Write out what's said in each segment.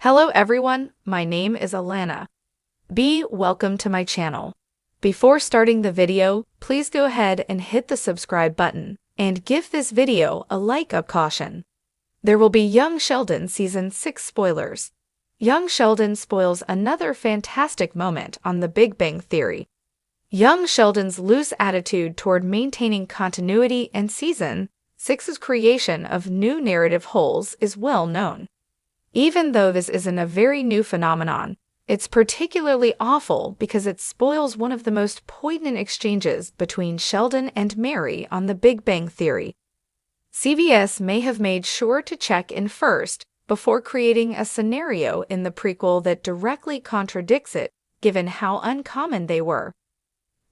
Hello everyone, my name is Alana. Welcome to my channel. Before starting the video, please go ahead and hit the subscribe button and give this video a like of caution. There will be Young Sheldon Season 6 spoilers. Young Sheldon spoils another fantastic moment on The Big Bang Theory. Young Sheldon's loose attitude toward maintaining continuity and Season 6's creation of new narrative holes is well known. Even though this isn't a very new phenomenon, it's particularly awful because it spoils one of the most poignant exchanges between Sheldon and Mary on The Big Bang Theory. CBS may have made sure to check in first before creating a scenario in the prequel that directly contradicts it, given how uncommon they were.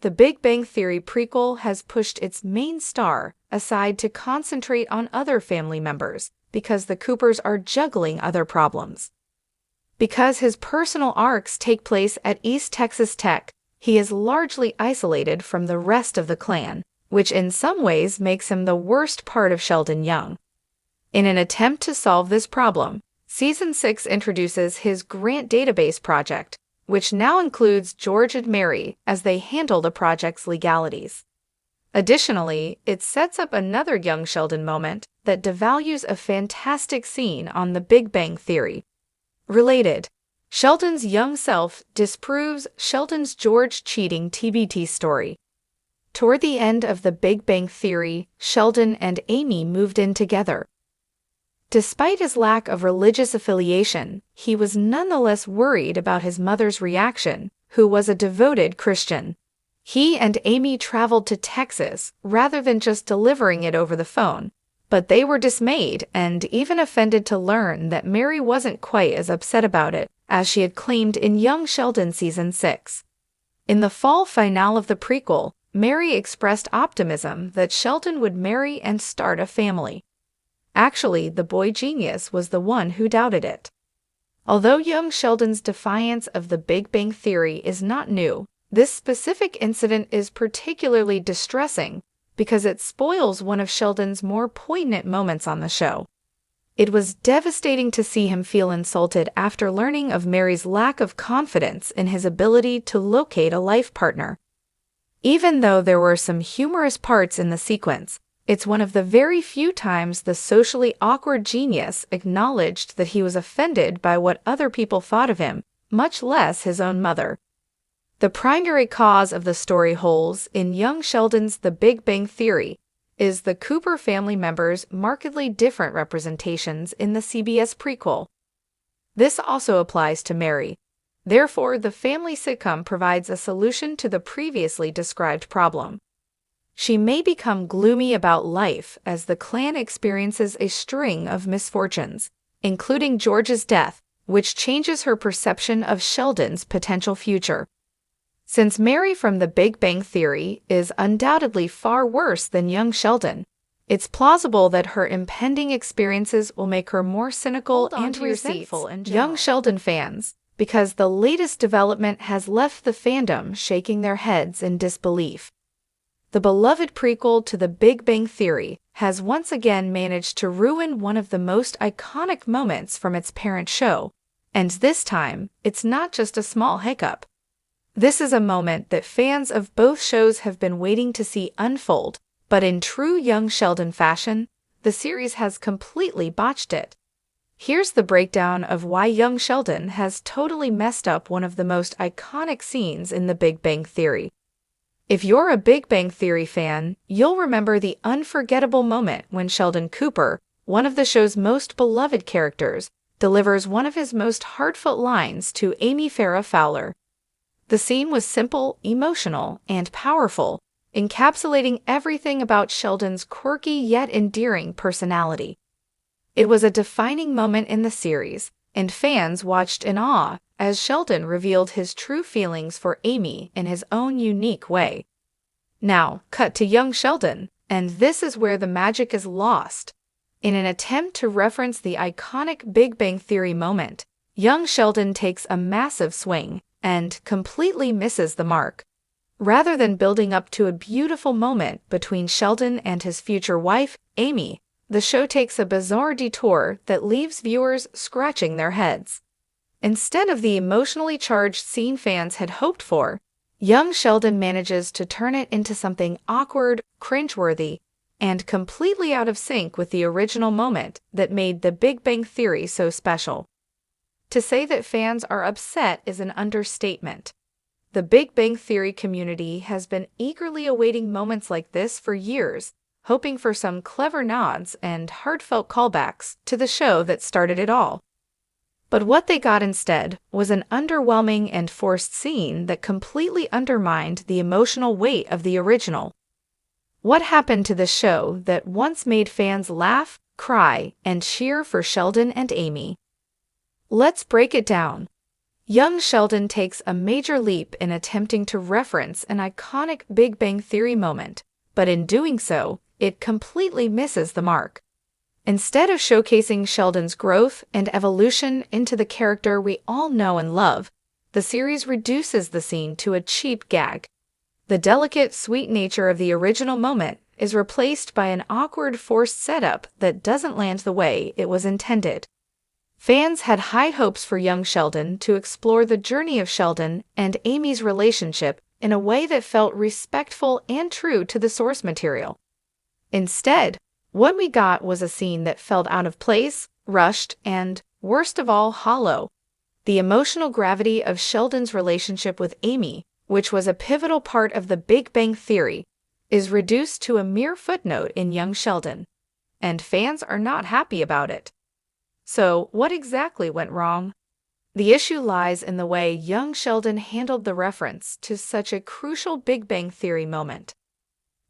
The Big Bang Theory prequel has pushed its main star aside to concentrate on other family members because the Coopers are juggling other problems. Because his personal arcs take place at East Texas Tech, he is largely isolated from the rest of the clan, which in some ways makes him the worst part of Sheldon Young. In an attempt to solve this problem, Season 6 introduces his Grant Database project, which now includes George and Mary as they handle the project's legalities. Additionally, it sets up another Young Sheldon moment that devalues a fantastic scene on The Big Bang Theory. Related, Sheldon's young self disproves Sheldon's George cheating TBT story. Toward the end of The Big Bang Theory, Sheldon and Amy moved in together. Despite his lack of religious affiliation, he was nonetheless worried about his mother's reaction, who was a devoted Christian. He and Amy traveled to Texas rather than just delivering it over the phone, but they were dismayed and even offended to learn that Mary wasn't quite as upset about it as she had claimed in Young Sheldon Season 6. In the fall finale of the prequel, Mary expressed optimism that Sheldon would marry and start a family. Actually, the boy genius was the one who doubted it. Although Young Sheldon's defiance of the Big Bang Theory is not new, this specific incident is particularly distressing because it spoils one of Sheldon's more poignant moments on the show. It was devastating to see him feel insulted after learning of Mary's lack of confidence in his ability to locate a life partner. Even though there were some humorous parts in the sequence, it's one of the very few times the socially awkward genius acknowledged that he was offended by what other people thought of him, much less his own mother. The primary cause of the story holes in Young Sheldon's The Big Bang Theory is the Cooper family members' markedly different representations in the CBS prequel. This also applies to Mary. Therefore, the family sitcom provides a solution to the previously described problem. She may become gloomy about life as the clan experiences a string of misfortunes, including George's death, which changes her perception of Sheldon's potential future. Since Mary from The Big Bang Theory is undoubtedly far worse than Young Sheldon, it's plausible that her impending experiences will make her more cynical and resentful in Young Sheldon fans, because the latest development has left the fandom shaking their heads in disbelief. The beloved prequel to The Big Bang Theory has once again managed to ruin one of the most iconic moments from its parent show, and this time, it's not just a small hiccup. This is a moment that fans of both shows have been waiting to see unfold, but in true Young Sheldon fashion, the series has completely botched it. Here's the breakdown of why Young Sheldon has totally messed up one of the most iconic scenes in The Big Bang Theory. If you're a Big Bang Theory fan, you'll remember the unforgettable moment when Sheldon Cooper, one of the show's most beloved characters, delivers one of his most heartfelt lines to Amy Farrah Fowler. The scene was simple, emotional, and powerful, encapsulating everything about Sheldon's quirky yet endearing personality. It was a defining moment in the series, and fans watched in awe as Sheldon revealed his true feelings for Amy in his own unique way. Now, cut to Young Sheldon, and this is where the magic is lost. In an attempt to reference the iconic Big Bang Theory moment, Young Sheldon takes a massive swing and completely misses the mark. Rather than building up to a beautiful moment between Sheldon and his future wife, Amy, the show takes a bizarre detour that leaves viewers scratching their heads. Instead of the emotionally charged scene fans had hoped for, young Sheldon manages to turn it into something awkward, cringeworthy, and completely out of sync with the original moment that made The Big Bang Theory so special. To say that fans are upset is an understatement. The Big Bang Theory community has been eagerly awaiting moments like this for years, hoping for some clever nods and heartfelt callbacks to the show that started it all. But what they got instead was an underwhelming and forced scene that completely undermined the emotional weight of the original. What happened to the show that once made fans laugh, cry, and cheer for Sheldon and Amy? Let's break it down. Young Sheldon takes a major leap in attempting to reference an iconic Big Bang Theory moment, but in doing so, it completely misses the mark. Instead of showcasing Sheldon's growth and evolution into the character we all know and love, the series reduces the scene to a cheap gag. The delicate, sweet nature of the original moment is replaced by an awkward, forced setup that doesn't land the way it was intended. Fans had high hopes for young Sheldon to explore the journey of Sheldon and Amy's relationship in a way that felt respectful and true to the source material. Instead, what we got was a scene that felt out of place, rushed, and, worst of all, hollow. The emotional gravity of Sheldon's relationship with Amy, which was a pivotal part of the Big Bang Theory, is reduced to a mere footnote in young Sheldon, and fans are not happy about it. So, what exactly went wrong? The issue lies in the way young Sheldon handled the reference to such a crucial Big Bang Theory moment.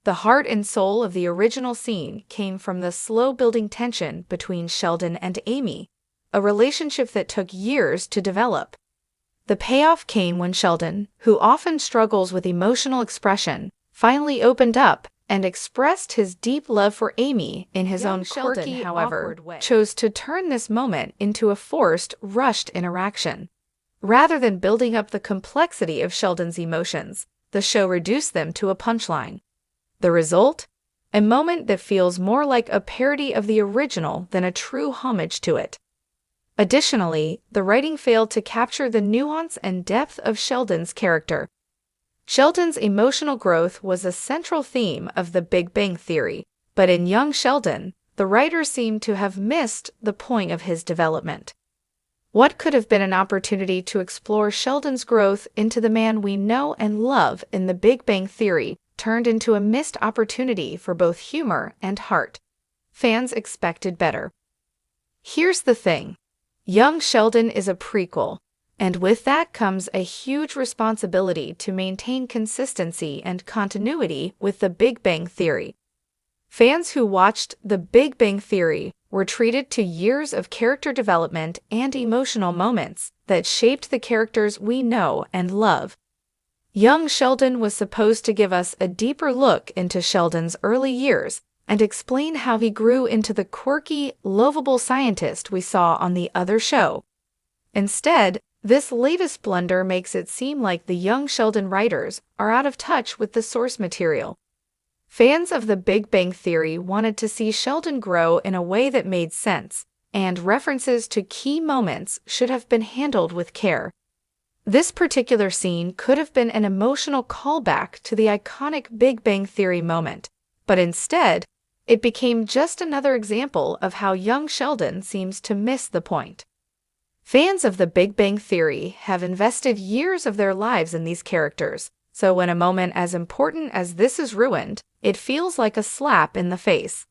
The heart and soul of the original scene came from the slow-building tension between Sheldon and Amy, a relationship that took years to develop. The payoff came when Sheldon, who often struggles with emotional expression, finally opened up and expressed his deep love for Amy in his own quirky, however, chose to turn this moment into a forced, rushed interaction. Rather than building up the complexity of Sheldon's emotions, the show reduced them to a punchline. The result? A moment that feels more like a parody of the original than a true homage to it. Additionally, the writing failed to capture the nuance and depth of Sheldon's character. Sheldon's emotional growth was a central theme of the Big Bang Theory, but in young Sheldon, the writers seemed to have missed the point of his development. What could have been an opportunity to explore Sheldon's growth into the man we know and love in the Big Bang Theory turned into a missed opportunity for both humor and heart. Fans expected better. Here's the thing. Young Sheldon is a prequel, and with that comes a huge responsibility to maintain consistency and continuity with the Big Bang Theory. Fans who watched The Big Bang Theory were treated to years of character development and emotional moments that shaped the characters we know and love. Young Sheldon was supposed to give us a deeper look into Sheldon's early years and explain how he grew into the quirky, lovable scientist we saw on the other show. Instead, this latest blunder makes it seem like the young Sheldon writers are out of touch with the source material. Fans of The Big Bang Theory wanted to see Sheldon grow in a way that made sense, and references to key moments should have been handled with care. This particular scene could have been an emotional callback to the iconic Big Bang Theory moment, but instead, it became just another example of how young Sheldon seems to miss the point. Fans of The Big Bang Theory have invested years of their lives in these characters, so when a moment as important as this is ruined, it feels like a slap in the face.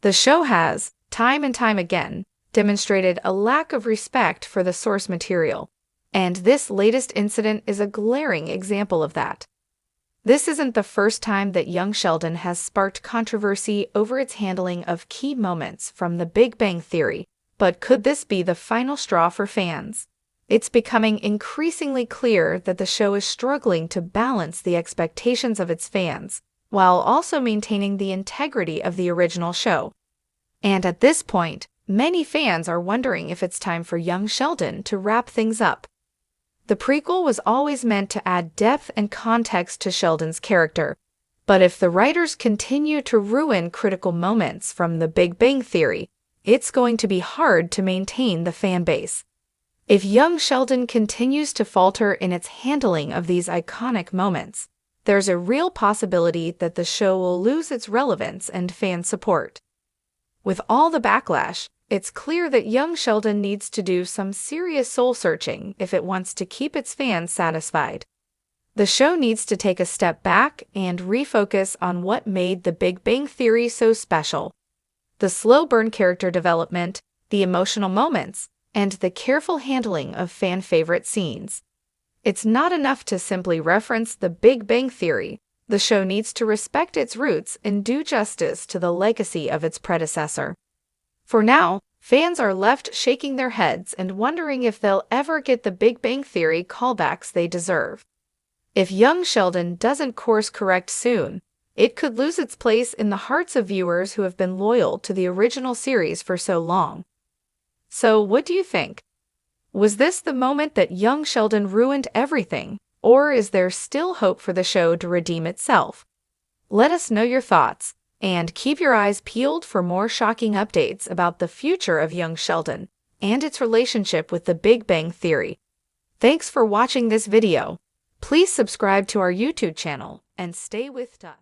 The show has, time and time again, demonstrated a lack of respect for the source material, and this latest incident is a glaring example of that. This isn't the first time that young Sheldon has sparked controversy over its handling of key moments from The Big Bang Theory, but could this be the final straw for fans? It's becoming increasingly clear that the show is struggling to balance the expectations of its fans, while also maintaining the integrity of the original show. And at this point, many fans are wondering if it's time for young Sheldon to wrap things up. The prequel was always meant to add depth and context to Sheldon's character, but if the writers continue to ruin critical moments from The Big Bang Theory, it's going to be hard to maintain the fan base. If young Sheldon continues to falter in its handling of these iconic moments, there's a real possibility that the show will lose its relevance and fan support. With all the backlash, it's clear that young Sheldon needs to do some serious soul-searching if it wants to keep its fans satisfied. The show needs to take a step back and refocus on what made The Big Bang Theory so special: the slow-burn character development, the emotional moments, and the careful handling of fan-favorite scenes. It's not enough to simply reference The Big Bang Theory. The show needs to respect its roots and do justice to the legacy of its predecessor. For now, fans are left shaking their heads and wondering if they'll ever get the Big Bang Theory callbacks they deserve. If young Sheldon doesn't course correct soon, it could lose its place in the hearts of viewers who have been loyal to the original series for so long. So, what do you think? Was this the moment that young Sheldon ruined everything, or is there still hope for the show to redeem itself? Let us know your thoughts, and keep your eyes peeled for more shocking updates about the future of young Sheldon and its relationship with the Big Bang Theory. Thanks for watching this video. Please subscribe to our YouTube channel and stay with us.